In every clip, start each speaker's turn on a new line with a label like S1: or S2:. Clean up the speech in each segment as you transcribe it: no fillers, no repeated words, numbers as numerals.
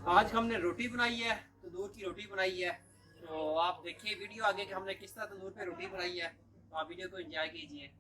S1: आज हमने रोटी बनाई है, तंदूर की रोटी बनाई है। तो आप देखिए वीडियो आगे कि हमने किस तरह तंदूर पे रोटी बनाई है। तो आप वीडियो को एंजॉय कीजिए।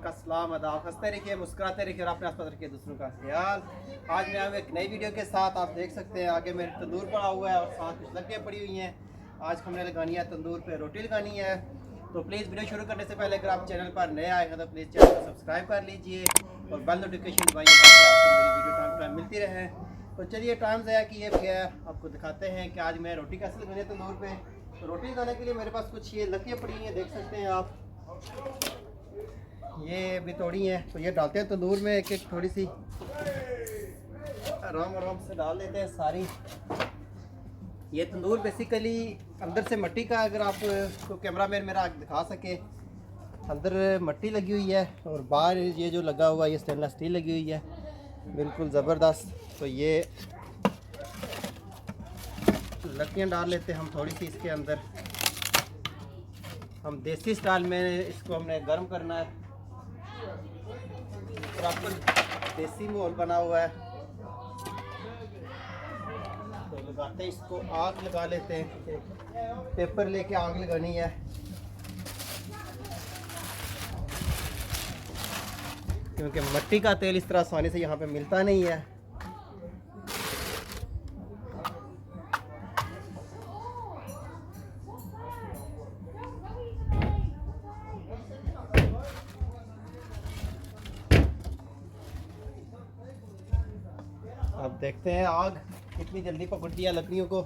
S1: अस्सलाम आदाब, हंसते रहिए, मुस्कुराते रहिए और अपने आस पास रखिए दूसरों का ख्याल। आज मैं आऊँ एक नई वीडियो के साथ। आप देख सकते हैं आगे मेरे तंदूर पड़ा हुआ है और साथ कुछ लकड़ियाँ पड़ी हुई हैं। आज हमने लगानी है तंदूर पे रोटी लगानी है। तो प्लीज़ वीडियो शुरू करने से पहले अगर आप चैनल पर नए आए हैं तो प्लीज़ चैनल को सब्सक्राइब कर लीजिए और बेल नोटिफिकेशन दबाइए ताकि आपको मेरी वीडियो टाइम टाइम मिलती रहे। तो चलिए टाइम ज़ाया किए बगैर आपको दिखाते हैं कि आज मैं रोटी कैसे लगानी है तंदूर पे। तो रोटी लगाने के लिए मेरे पास कुछ ये लकड़ियाँ पड़ी हैं, देख सकते हैं आप। ये भी तोड़ी हैं तो ये डालते हैं तंदूर में एक एक थोड़ी सी, आराम आराम से डाल देते हैं सारी। ये तंदूर बेसिकली अंदर से मिट्टी का, अगर आप को कैमरा मैन मेरा दिखा सके, अंदर मिट्टी लगी हुई है और बाहर ये जो लगा हुआ है ये स्टेनलेस स्टील लगी हुई है, बिल्कुल ज़बरदस्त। तो ये लकड़ियाँ डाल लेते हैं हम थोड़ी सी इसके अंदर। हम देसी स्टाइल में इसको हमने गर्म करना है, प्रॉपर देसी माहौल बना हुआ है। तो लगाते हैं इसको, आग लगा लेते हैं, पेपर लेके आग लगानी है क्योंकि मिट्टी का तेल इस तरह आसानी से यहाँ पे मिलता नहीं है। अब देखते हैं आग कितनी जल्दी पकड़ती है लकड़ियों को।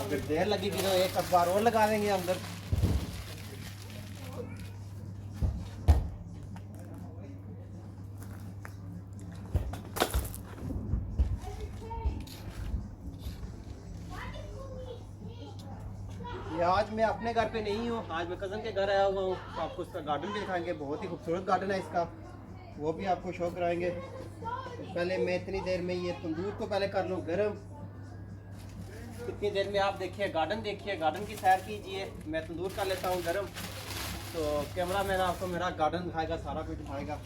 S1: अगर देर लगेगी तो एक अखबार और लगा देंगे अंदर। ये आज मैं अपने घर पे नहीं हूँ, आज मैं कज़न के घर आया हुआ हूँ। तो आपको उसका गार्डन भी दिखाएंगे, बहुत ही खूबसूरत गार्डन है इसका, वो भी आपको शो कराएंगे। तो पहले मैं इतनी देर में ये तंदूर को पहले कर लूँ गर्म। इतनी देर में आप देखिए गार्डन की सैर कीजिए। मैं तंदूर कर लेता हूँ गर्म, तो कैमरा मैन आपको मेरा गार्डन दिखाएगा, सारा कुछ दिखाएगा।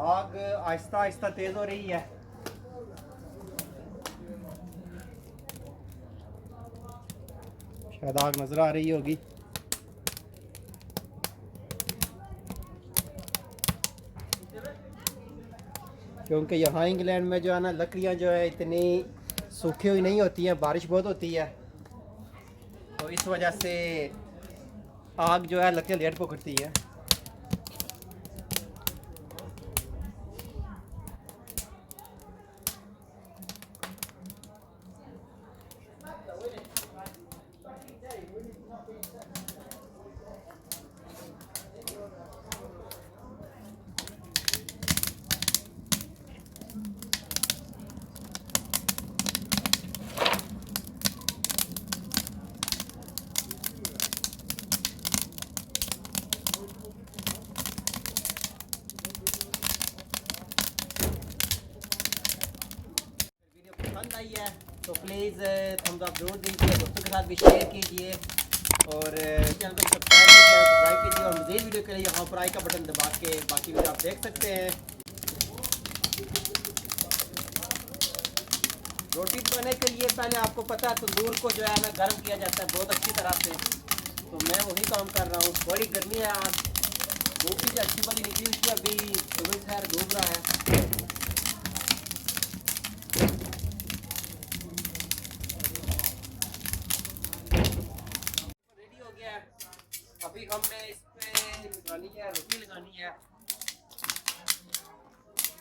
S1: आग आहिस्ता आहिस्ता तेज हो रही है। शायद आग नजर आ रही होगी। क्योंकि यहाँ इंग्लैंड में जो है ना लकड़ियाँ जो है इतनी सूखी हुई नहीं होती हैं, बारिश बहुत होती है, तो इस वजह से आग जो है लकड़ियाँ लेट पकड़ती है। वीडियो पसंद आई है तो प्लीज़ थम्स अप जरूर दीजिए, दोस्तों के साथ भी शेयर कीजिए और चैनल को सब्सक्राइब नहीं किया तो सब्सक्राइब कीजिए और मज़ीद वीडियो के लिए यहाँ पर आई का बटन दबा के बाकी वीडियो आप देख सकते हैं। रोटी बनाने के लिए पहले आपको पता है तंदूर को जो है ना गर्म किया जाता है बहुत अच्छी तरह से, तो मैं वही काम कर रहा हूँ। बड़ी गर्मी है आज, धूप भी अच्छी वाली निकली हुई थी, अभी सुबह खैर डूब रहा है। रेडी हो गया है, अभी हमने इस पे लगानी है, रोटी लगानी है।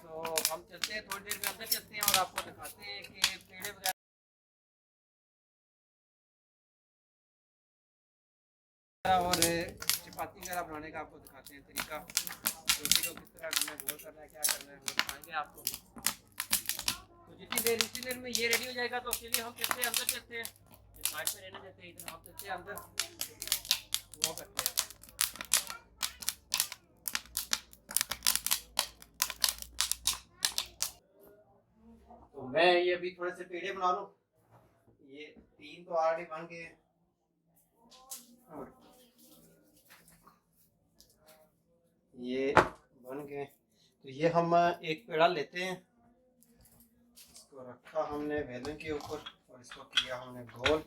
S1: तो हम चलते हैं, थोड़ी देर में अंदर चलते हैं और आपको दिखाते हैं कि पेड़े वगैरह और चपाती वगैरह बनाने का आपको दिखाते हैं तरीका। रोटी को किस तरह करना है, गोल करना है, क्या करना है वो दिखाएंगे आपको। तो जितनी देर में ये रेडी हो जाएगा तो चलिए हम चलते हैं अंदर, चलते हैं, साइड पे रहने देते हैं, इधर हम चलते हैं अंदर वो करते हैं। तो मैं ये अभी थोड़े से पेड़े बना लूँ, ये 3 तो ऑलरेडी बन गए हैं और ये बन गए। तो ये हम एक पेड़ा लेते हैं, इसको रखा हमने बेलन के ऊपर और इसको किया हमने गोल।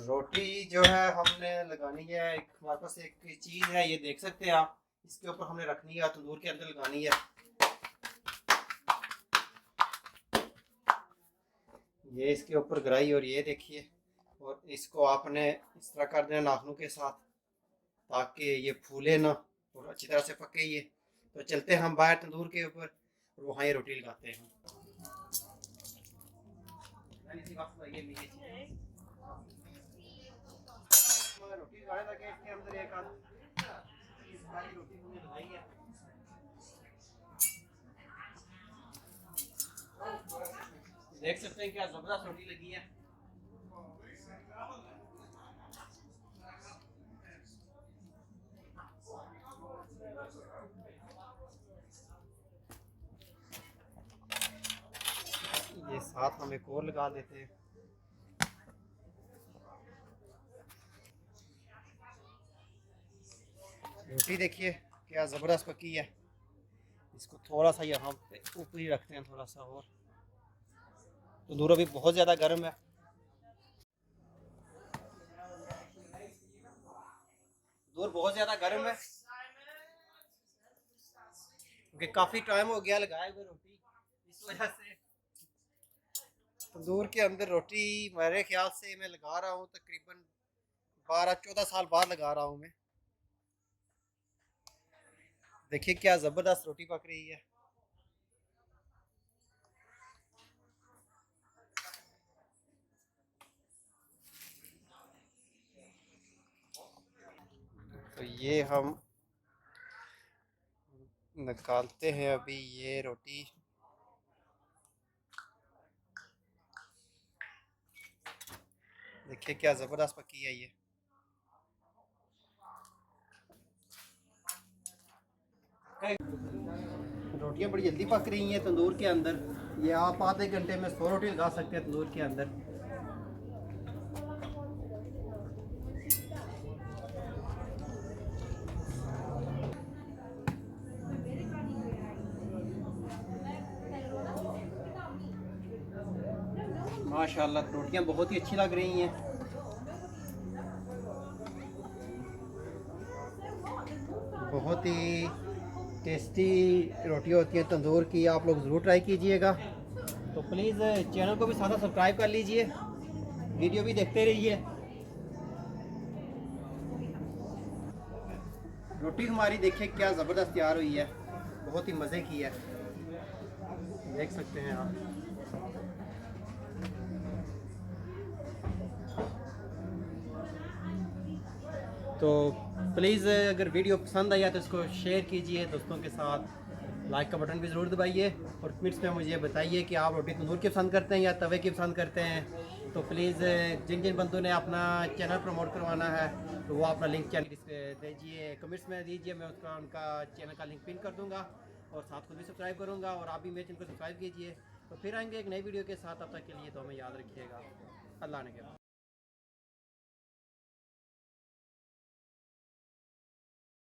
S1: रोटी जो है हमने लगानी है, एक हमारे पास एक चीज़ है, ये देख सकते हैं आप, इसके ऊपर हमने रखनी है, तंदूर के अंदर लगानी है। ये इसके ऊपर गराई और ये देखिए, और इसको आपने इस तरह कर देना नाखूनों के साथ ताकि ये फूले ना और अच्छी तरह से पके ये। तो चलते हैं हम बाहर तंदूर के ऊपर और वहाँ ये रोटी लगाते हैं। रोटी लगाने लगे, इसके अंदर एक रोटी हमने लगाई है। देख सकते हैं क्या जबरदस्त रोटी लगी है। ये साथ हम एक और लगा देते हैं। रोटी देखिए क्या ज़बरदस्त पकी है। इसको थोड़ा सा यहाँ पे ऊपर ही रखते हैं, थोड़ा सा और। तो दूर अभी बहुत ज़्यादा गर्म है, दूर बहुत ज़्यादा गर्म है क्योंकि काफ़ी टाइम हो गया लगाए हुए रोटी, इस वजह से तंदूर के अंदर रोटी मेरे ख्याल से मैं लगा रहा हूँ तकरीबन 12-14 साल बाद लगा रहा हूँ मैं। देखिए क्या ज़बरदस्त रोटी पक रही है। तो ये हम निकालते हैं अभी ये रोटी। देखिए क्या ज़बरदस्त पकी है ये। रोटियां बड़ी जल्दी पक रही हैं तंदूर के अंदर। ये आप आधे घंटे में 100 रोटी लगा सकते हैं तंदूर के अंदर। माशाल्लाह रोटियां बहुत ही अच्छी लग रही हैं। बहुत ही टेस्टी रोटियां होती हैं तंदूर की, आप लोग ज़रूर ट्राई कीजिएगा। तो प्लीज़ चैनल को भी साथ सब्सक्राइब कर लीजिए, वीडियो भी देखते रहिए। रोटी हमारी देखिए क्या ज़बरदस्त तैयार हुई है, बहुत ही मज़े की है, देख सकते हैं आप। तो प्लीज़ अगर वीडियो पसंद आया तो इसको शेयर कीजिए दोस्तों के साथ, लाइक का बटन भी ज़रूर दबाइए और कमेंट्स में मुझे बताइए कि आप रोटी तंदूर की पसंद करते हैं या तवे की पसंद करते हैं। तो प्लीज़ जिन जिन बंदों ने अपना चैनल प्रमोट करवाना है तो वो अपना लिंक चैनल दीजिए, कमेंट्स में दीजिए, मैं उसका उनका चैनल का लिंक पिन कर दूँगा और साथ खुद भी सब्सक्राइब करूँगा और आप भी मेरे चैनल को सब्सक्राइब कीजिए। तो फिर आएंगे एक नई वीडियो के साथ, तब तक के लिए तो हमें याद रखिएगा। अल्लाह ने के